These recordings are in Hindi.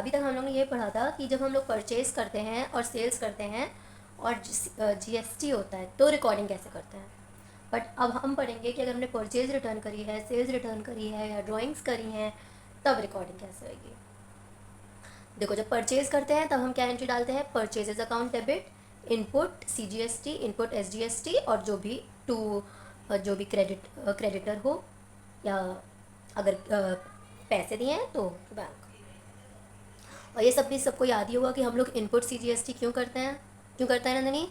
अभी तक हम लोग ने ये पढ़ा था कि जब हम लोग परचेज़ करते हैं और सेल्स करते हैं और जीएसटी होता है तो रिकॉर्डिंग कैसे करते हैं। बट अब हम पढ़ेंगे कि अगर हमने परचेज़ रिटर्न करी है, सेल्स रिटर्न करी है या ड्राइंग्स करी हैं, तब रिकॉर्डिंग कैसे होगी। देखो, जब परचेज़ करते हैं तब हम क्या एंट्री डालते हैं, purchases account debit, input CGST, input SGST, और जो भी क्रेडिटर हो या अगर पैसे दिए हैं तो बैंक। और ये सब भी सबको याद ही होगा कि हम लोग इनपुट सीजीएसटी क्यों करते हैं नंदनी।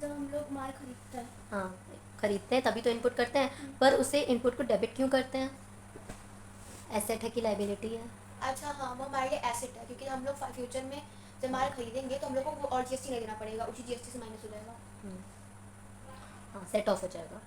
जब हम लोग माल खरीदते हैं, हाँ, खरीदते हैं तभी तो इनपुट करते हैं, पर उसे इनपुट को डेबिट क्यों करते हैं, एसेट है कि लाइबिलिटी है। अच्छा हाँ, वो हमारे लिए एसेट है, क्योंकि हम लोग फ्यूचर में जब माल खरीदेंगे तो हम लोग को वो और जीएसटी नहीं देना पड़ेगा, उसी जीएसटी से माइनस हो जाएगा। हाँ, सेट ऑफ हो जाएगा।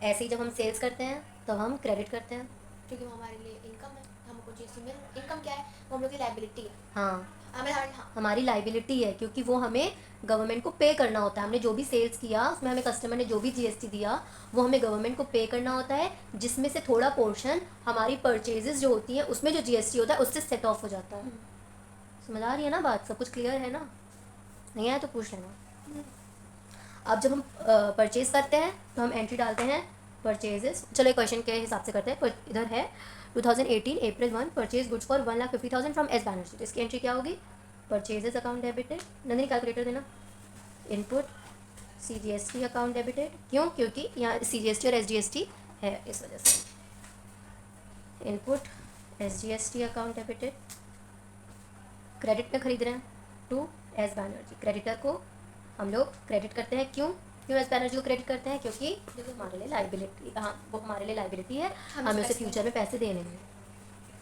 ऐसे ही जब हम सेल्स करते हैं तब हम क्रेडिट करते हैं, क्योंकि वो हमारे लिए इनकम है, हमको जीएसटी में इनकम क्या है, वो हम लोग की लाइबिलिटी है। हाँ, हाँ, हमारी लाइबिलिटी है, क्योंकि वो हमें गवर्नमेंट को पे करना होता है। हमने जो भी सेल्स किया उसमें हमें कस्टमर ने जो भी जीएसटी दिया वो हमें गवर्नमेंट को पे करना होता है, जिसमें से थोड़ा पोर्शन हमारी परचेजेस जो होती हैं उसमें जो जीएसटी होता है उससे सेट ऑफ हो जाता है। समझ आ रही है ना बात, सब कुछ क्लियर है ना, नहीं आया तो पूछ लेना। अब जब हम परचेज़ करते हैं तो हम एंट्री डालते हैं परचेजेस। चलो एक क्वेश्चन के हिसाब से करते हैं, पर इधर है 2018 अप्रैल 1 purchase goods for 1,50,000 from S Banerjee, तो इसकी एंट्री क्या होगी, purchases account debited. Nandini calculator देना। इनपुट सीजीएसटी अकाउंट डेबिटेड, क्यों, क्योंकि यहाँ सीजीएसटी और एसजीएसटी है इस वजह से। Input SGST account debited, credit में खरीद रहे हैं टू एस बैनर्जी, क्रेडिटर को हम लोग क्रेडिट करते हैं, क्यों एस बैनर्जी को क्रेडिट करते हैं, क्योंकि देखो हमारे लिए लाइबिलिटी, हाँ वो हमारे लिए लाइबिलिटी है, हमें उसे फ्यूचर में पैसे देने हैं।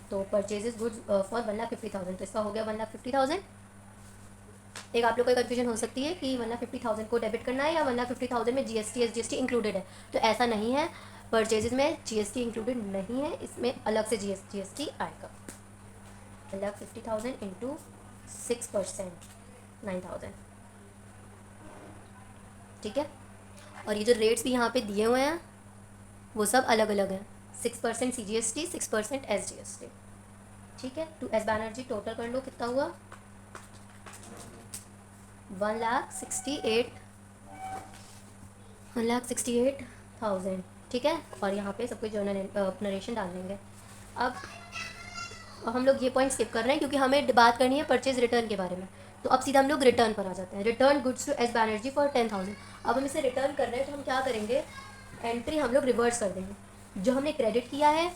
तो परचेजेस गुड्स फॉर 1,50,000, तो इसका हो गया 1,50,000। एक आप लोग को कन्फ्यूजन हो सकती है कि 1,50,000 को डेबिट करना है या 1,50,000 में जीएसटी एसजीएसटी इंक्लूडेड है, तो ऐसा नहीं है, परचेजेस में जीएसटी इंक्लूडेड नहीं है, इसमें अलग से जीएसटी आएगा। 1,50,000 इंटू 6%, 9,000, ठीक है। और ये जो रेट्स भी यहाँ पे दिए हुए हैं वो सब अलग अलग हैं, 6% CGST, 6% SGST, ठीक है। टू एस बैनर्जी टोटल कर लो, कितना हुआ, 1,68,000, ठीक है। और यहाँ पे सब कुछ जर्नल नरेशन डाल देंगे। अब हम लोग ये पॉइंट स्किप कर रहे हैं क्योंकि हमें बात करनी है परचेज रिटर्न के बारे में, तो अब सीधा हम लोग रिटर्न पर आ जाते हैं। Return goods to S Banerjee for 10,000। अब हम इसे रिटर्न कर रहे हैं तो हम क्या करेंगे, एंट्री हम लोग रिवर्स कर देंगे। जो हमने क्रेडिट किया है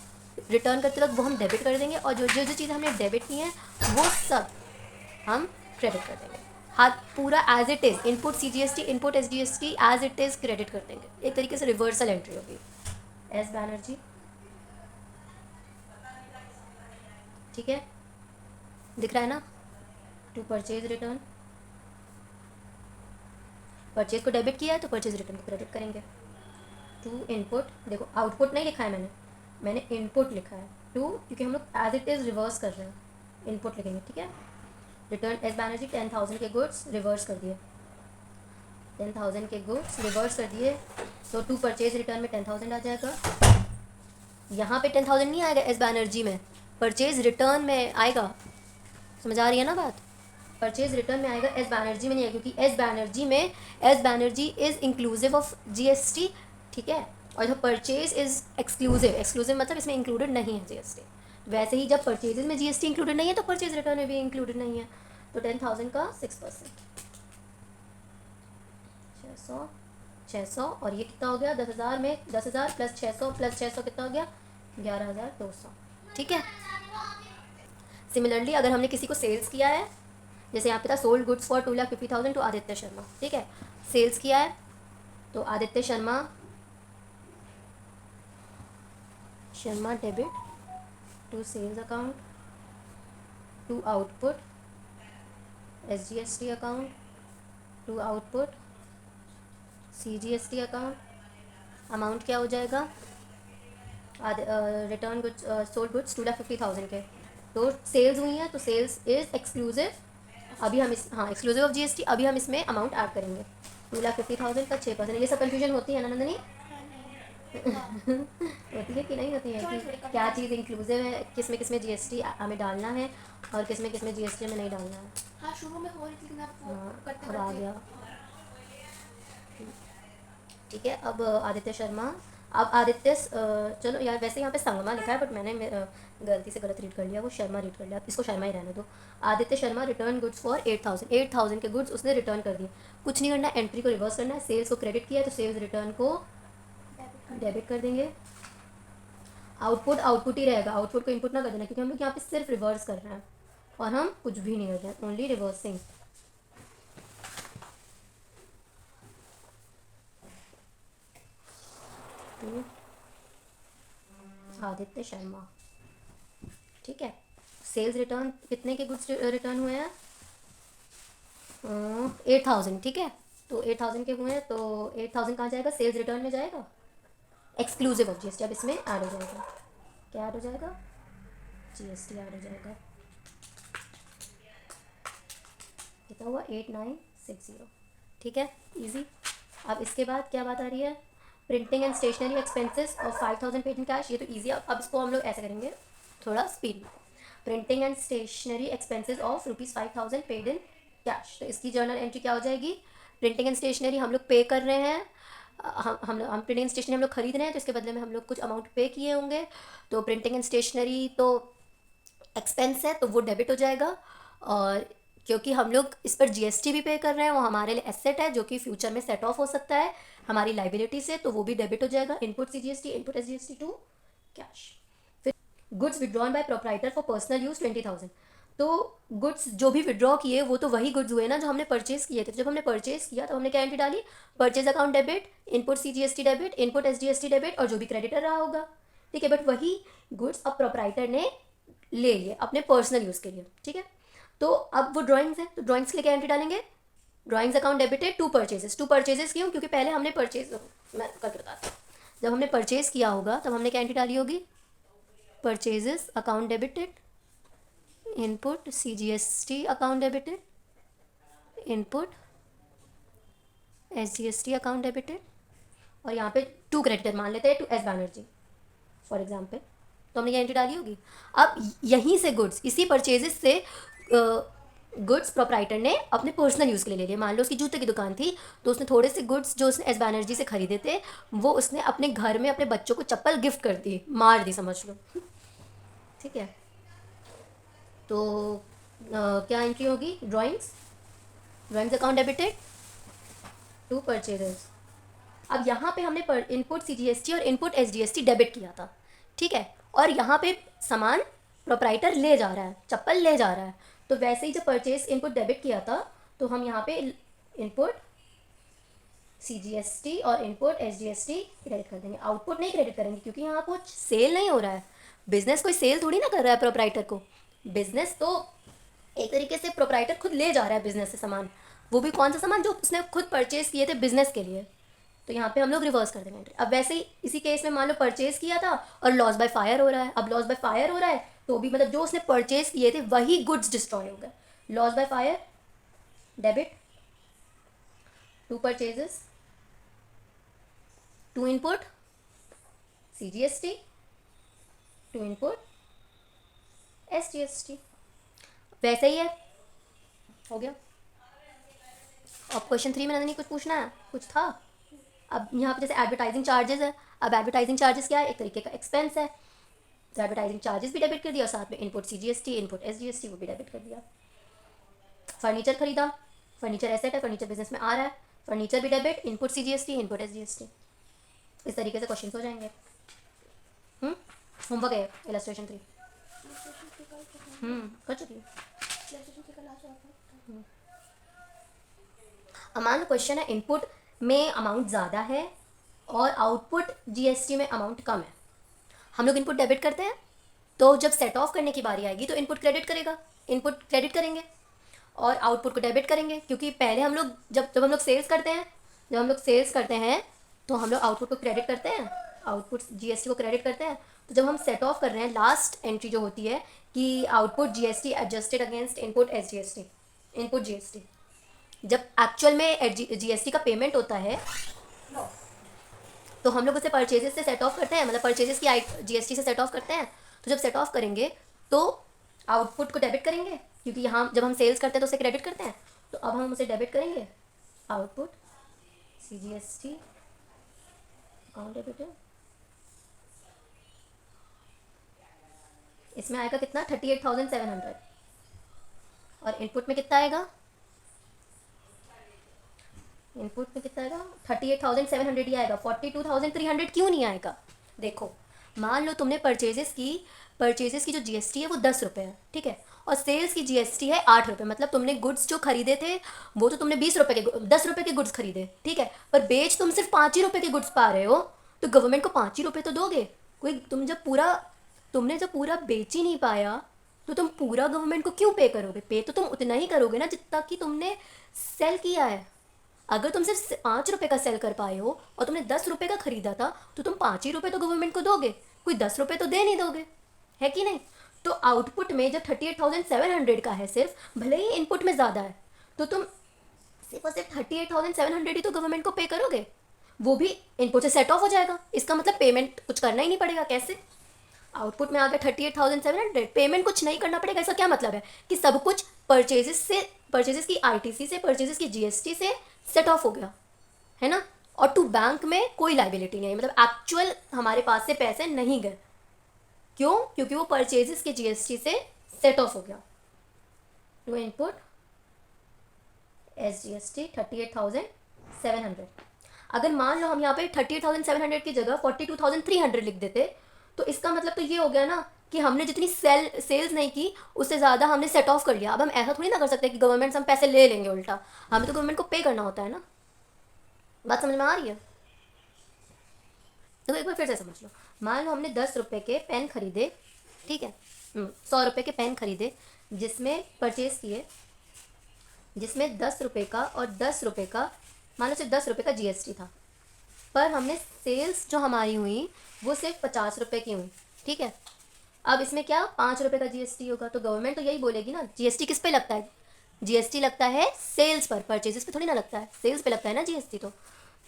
रिटर्न करते वक्त वो हम डेबिट कर देंगे, और जो जो जो चीज़ हमने डेबिट की है वो सब हम क्रेडिट कर देंगे। हाथ पूरा as it is, input CGST, input SGST as it is credit कर देंगे। एक तरीके से रिवर्सल एंट्री होगी। एस बैनर्जी, ठीक है, दिख रहा है ना, टू परचेज रिटर्न, परचेज को डेबिट किया है तो परचेज रिटर्न को क्रेडिट करेंगे। टू इनपुट, देखो आउटपुट नहीं लिखा है मैंने इनपुट लिखा है, टू, क्योंकि हम लोग एज इट इज़ रिवर्स कर रहे हैं, इनपुट लिखेंगे, ठीक है। रिटर्न एस बैनर्जी 10,000 के गुड्स रिवर्स कर दिए, 10,000 के गुड्स रिवर्स कर दिए, तो टू परचेज रिटर्न में 10,000 आ जाएगा। यहाँ पे 10,000 नहीं आएगा एस बैनर्जी में, परचेज रिटर्न में आएगा। समझ आ रही है ना बात, परचेज रिटर्न में आएगा, एस बैनर्जी में नहीं आएगा, क्योंकि S Banerjee is inclusive of GST, ठीक है। और जब परचेज इज़ एक्सक्लूसिव मतलब इसमें इंक्लूडेड नहीं है जीएसटी। वैसे ही जब परचेजेस में जीएसटी इंक्लूडेड नहीं है तो परचेज रिटर्न में भी इंक्लूडेड नहीं है। तो 10,000 का 6%, 600, और ये कितना हो गया, 10,000 में 10,000 प्लस 600 कितना हो गया, 11,200, ठीक है। सिमिलरली अगर हमने किसी को सेल्स किया है, जैसे यहाँ पे था sold goods for 2,50,000 to Aditya Sharma, ठीक है, सेल्स किया है तो Aditya Sharma debit to sales account, to output SGST account, to output CGST account, amount क्या हो जाएगा, रिटर्न गुड्स सोल्ड गुड्स 2,50,000 के, तो सेल्स हुई हैं तो सेल्स इज़ एक्सक्लूसिव, अभी हम इस एक्सक्लूसिव ऑफ जीएसटी, अभी हम इसमें अमाउंट ऐड करेंगे, 2,50,000 का 6%। ये सब कन्फ्यूजन होती है ना नंदनी होती है कि नहीं होती है, कि क्या चीज़ इंक्लूसिव है, किस में जीएसटी हमें डालना है, और किस में जीएसटी में नहीं डालना है। हाँ शुरू में हो रही थी, लेकिन अब वो हाँ, करते अब आ करते गया। ठीक है, अब आदित्य शर्मा। अब आदित्य चलो यार, वैसे यहाँ पे संगमा लिखा है बट मैंने गलती से गलत रीड कर लिया, वो शर्मा रीड कर लिया, इसको शर्मा ही रहने दो। Aditya Sharma return goods for 8,000, 8,000 के गुड्स उसने रिटर्न कर दिए। कुछ नहीं करना, एंट्री को रिवर्स करना है। सेल्स को क्रेडिट किया है तो सेल्स रिटर्न को डेबिट कर देंगे। आउटपुट आउटपुट ही रहेगा, आउटपुट को इनपुट ना कर देना, क्योंकि हम लोग यहाँ पे सिर्फ रिवर्स कर रहे हैं और हम कुछ भी नहीं कर रहे हैं, ओनली रिवर्सिंग। आदित्य शर्मा, ठीक है। सेल्स रिटर्न कितने के गुड्स रिटर्न हुए हैं? 8,000, ठीक है। तो 8,000 के हुए हैं, तो 8,000 कहाँ जाएगा? सेल्स रिटर्न में जाएगा, एक्सक्लूसिव ऑफ जीएसटी। अब इसमें ऐड हो जाएगा, क्या ऐड हो जाएगा? जीएसटी ऐड हो जाएगा। कितना हुआ? 8,960, ठीक है, इजी। अब इसके बाद क्या बात आ रही है? Printing and stationery expenses of 5,000 paid in cash. ये तो ईजी। अब इसको हम लोग ऐसे करेंगे, थोड़ा speed. Printing and stationery expenses of ₹5,000 paid in cash. तो इसकी जर्नल एंट्री क्या हो जाएगी? प्रिंटिंग एंड स्टेशनरी हम लोग पे कर रहे हैं, हम प्रिंटिंग एंड स्टेशनरी हम लोग खरीद रहे हैं, तो इसके बदले में हम लोग कुछ अमाउंट पे किए होंगे। तो प्रिंटिंग एंड स्टेशनरी तो एक्सपेंस है, तो वो डेबिट हो जाएगा। और क्योंकि हम लोग इस पर जीएसटी भी पे कर रहे हैं, वो हमारे लिए एसेट है जो कि फ्यूचर में सेट ऑफ हो सकता है हमारी लाइबिलिटी से, तो वो भी डेबिट हो जाएगा। Input CGST, input SGST to cash. फिर goods withdrawn by proprietor for personal use 20,000। तो गुड्स जो भी विड्रॉ किए वो तो वही गुड्स हुए ना जो हमने परचेज किए थे। तो जब हमने परचेज किया तो हमने क्या एंट्री डाली? Purchase account debit, input CGST debit, input SGST debit, और जो भी क्रेडिटर रहा होगा, ठीक है। बट वही गुड्स अब प्रोप्राइटर ने ले लिए अपने पर्सनल यूज़ के लिए, ठीक है। तो अब वो ड्राइंग्स है, तो ड्राइंग्स के लिए क्या एंट्री डालेंगे? Drawings account debited to purchases. To purchases क्यों? क्योंकि पहले हमने परचेज, मैं करके बताती हूँ, जब हमने परचेज किया होगा तब हमने क्या एंट्री डाली होगी? Purchases account debited, input CGST account debited, input SGST account debited, और यहाँ पे टू क्रेडिटर मान लेते हैं, to S Banerjee for example. तो हमने ये एंट्री डाली होगी। अब यहीं से गुड्स, इसी परचेजेस से गुड्स प्रोप्राइटर ने अपने पर्सनल यूज़ के लिए ले लिए। मान लो उसकी जूते की दुकान थी, तो उसने थोड़े से गुड्स जो उसने एस बैनर्जी से खरीदे थे वो उसने अपने घर में अपने बच्चों को चप्पल गिफ्ट कर दी, मार दी समझ लो, ठीक है। तो क्या एंट्री होगी? Drawings account debited to purchases. अब यहाँ पे हमने इनपुट सीजीएसटी और इनपुट एसजीएसटी डेबिट किया था, ठीक है। और यहाँ पे सामान प्रोप्राइटर ले जा रहा है, चप्पल ले जा रहा है, तो वैसे ही जब परचेज इनपुट डेबिट किया था तो हम यहाँ पे इनपुट सीजीएसटी और इनपुट एसजीएसटी क्रेडिट कर देंगे। आउटपुट नहीं क्रेडिट करेंगे क्योंकि यहाँ कुछ सेल नहीं हो रहा है। बिजनेस कोई सेल थोड़ी ना कर रहा है प्रोप्राइटर को। बिजनेस तो एक तरीके से प्रोप्राइटर खुद ले जा रहा है बिजनेस से सामान, वो भी कौन सा सामान? जो उसने खुद परचेज किए थे बिजनेस के लिए। तो यहाँ पे हम लोग रिवर्स कर देंगे एंट्री। अब वैसे ही इसी केस में मान लो परचेज किया था और लॉस बाय फायर हो रहा है। अब लॉस बाय फायर हो रहा है तो भी मतलब जो उसने परचेज किए थे वही गुड्स डिस्ट्रॉय हो गए। Loss by fire debit to purchases, to input CGST, to input SGST. वैसे ही है, हो गया। अब क्वेश्चन 3 में नहीं कुछ पूछना है? कुछ था? अब यहाँ पे जैसे एडवर्टाइजिंग चार्जेस है। अब एडवर्टाइजिंग चार्जेस क्या है? एक तरीके का एक्सपेंस है। तो एडवर्टाइजिंग चार्जेस भी डेबिट कर दिया और साथ में इनपुट सीजीएसटी, इनपुट एसजीएसटी वो भी डेबिट कर दिया। फर्नीचर खरीदा, फर्नीचर एसेट है, फर्नीचर बिजनेस में आ रहा है, फर्नीचर भी debit, input CGST, input SGST. इस तरीके से क्वेश्चन हो जाएंगे। होमवर्क है इलस्ट्रेशन 3 कर चुकी हूँ। अब मान लो क्वेश्चन है इनपुट में अमाउंट ज़्यादा है और आउटपुट जीएसटी में अमाउंट कम है। हम लोग इनपुट डेबिट करते हैं, तो जब सेट ऑफ करने की बारी आएगी तो इनपुट क्रेडिट करेगा, इनपुट क्रेडिट करेंगे और आउटपुट को डेबिट करेंगे। क्योंकि पहले हम लोग जब हम लोग सेल्स करते हैं तो हम लोग आउटपुट को क्रेडिट करते हैं, आउटपुट जीएसटी को क्रेडिट करते हैं। तो जब हम सेट ऑफ कर रहे हैं लास्ट एंट्री जो होती है कि output GST adjusted against input SGST, input GST, जब एक्चुअल में जीएसटी का पेमेंट होता है तो हम लोग उसे परचेजेस से सेट ऑफ करते हैं, मतलब परचेजेस की जीएसटी से सेट ऑफ करते हैं। तो जब सेट ऑफ करेंगे तो आउटपुट को डेबिट करेंगे, क्योंकि यहाँ जब हम सेल्स करते हैं तो उसे क्रेडिट करते हैं, तो अब हम उसे डेबिट करेंगे। आउटपुट CGST अकाउंट डेबिट, इसमें आएगा कितना 38,700, और इनपुट में कितना आएगा, इनपुट में कितना आएगा 38,700 ही आएगा। 42,300 क्यों नहीं आएगा? देखो, मान लो तुमने परचेजेस की जो GST है वो 10 रुपये है, ठीक है, और सेल्स की GST है 8 रुपये, मतलब तुमने गुड्स जो खरीदे थे वो तो तुमने 10 रुपये के गुड्स खरीदे, ठीक है, पर बेच तुम सिर्फ 5 ही रुपये के गुड्स पा रहे हो, तो गवर्नमेंट को 5 ही रुपये तो दोगे। तुमने जब पूरा बेच ही नहीं पाया तो तुम पूरा गवर्नमेंट को क्यों पे करोगे? पे तो तुम उतना ही करोगे ना जितना कि तुमने सेल किया है। अगर तुम सिर्फ 5 रुपये का सेल कर पाए हो और तुमने 10 रुपये का खरीदा था, तो तुम 5 ही रुपये तो गवर्नमेंट को दोगे, कोई 10 रुपये तो दे नहीं दोगे, है कि नहीं? तो आउटपुट में जब 38,700 का है सिर्फ, भले ही इनपुट में ज़्यादा है, तो तुम सिर्फ और सिर्फ 38,700 ही तो गवर्नमेंट को पे करोगे, वो भी इनपुट से सेट ऑफ हो जाएगा। इसका मतलब पेमेंट कुछ करना ही नहीं पड़ेगा। कैसे? आउटपुट में आ गया 38,700, पेमेंट कुछ नहीं करना पड़ेगा। इसका क्या मतलब है कि सब कुछ परचेजेस की ITC से, परचेजेस की GST से सेट ऑफ हो गया, है ना। और टू बैंक में कोई लाइबिलिटी नहीं है, मतलब एक्चुअल हमारे पास से पैसे नहीं गए। क्यों? क्योंकि वो परचेजेस के GST से सेट ऑफ हो गया। To input SGST 38,700। अगर मान लो हम यहाँ पे 38,700 की जगह 42,300 लिख देते, तो इसका मतलब तो ये हो गया ना कि हमने जितनी सेल्स नहीं की उससे ज़्यादा हमने सेट ऑफ कर लिया। अब हम ऐसा थोड़ी ना कर सकते कि गवर्नमेंट से हम पैसे ले लेंगे, उल्टा हमें तो गवर्नमेंट को पे करना होता है ना। बात समझ में आ रही है? तो एक बार फिर से समझ लो। मान लो हमने 10 रुपये के पेन खरीदे, ठीक है, 100 रुपये के पेन खरीदे, जिसमें परचेज़ किए, जिसमें 10 रुपये का और 10 रुपये का, मान लो सिर्फ 10 रुपये का GST था, पर हमने सेल्स जो हमारी हुई वो सिर्फ 50 रुपये की हुई, ठीक है। अब इसमें क्या 5 रुपये का GST होगा, तो गवर्नमेंट तो यही बोलेगी ना। GST किस पे लगता है? GST लगता है सेल्स पर, परचेजेस पे थोड़ी ना लगता है, सेल्स पे लगता है ना GST।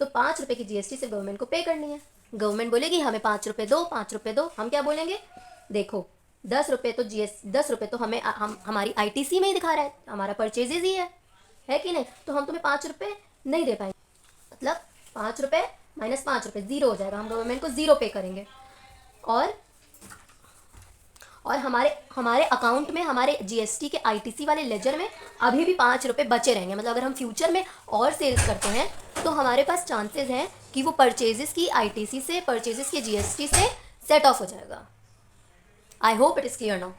तो 5 रुपये की GST सिर्फ गवर्नमेंट को पे करनी है। गवर्नमेंट बोलेगी हमें 5 रुपये दो, 5 रुपये दो। हम क्या बोलेंगे? देखो 10 रुपये तो दस रुपये तो हमारी ITC में ही दिखा रहा है, हमारा परचेजेज ही है कि नहीं? तो हम तुम्हें 5 रुपये नहीं दे पाएंगे, मतलब 5 रुपये माइनस 5 रुपये 0 हो जाएगा, हम गवर्नमेंट को 0 पे करेंगे। और हमारे अकाउंट में, हमारे GST के ITC वाले लेजर में अभी भी 5 रुपये बचे रहेंगे। मतलब अगर हम फ्यूचर में और सेल्स करते हैं तो हमारे पास चांसेस हैं कि वो परचेजेस की ITC से, परचेजेस के GST से सेट ऑफ हो जाएगा। I hope it is clear now.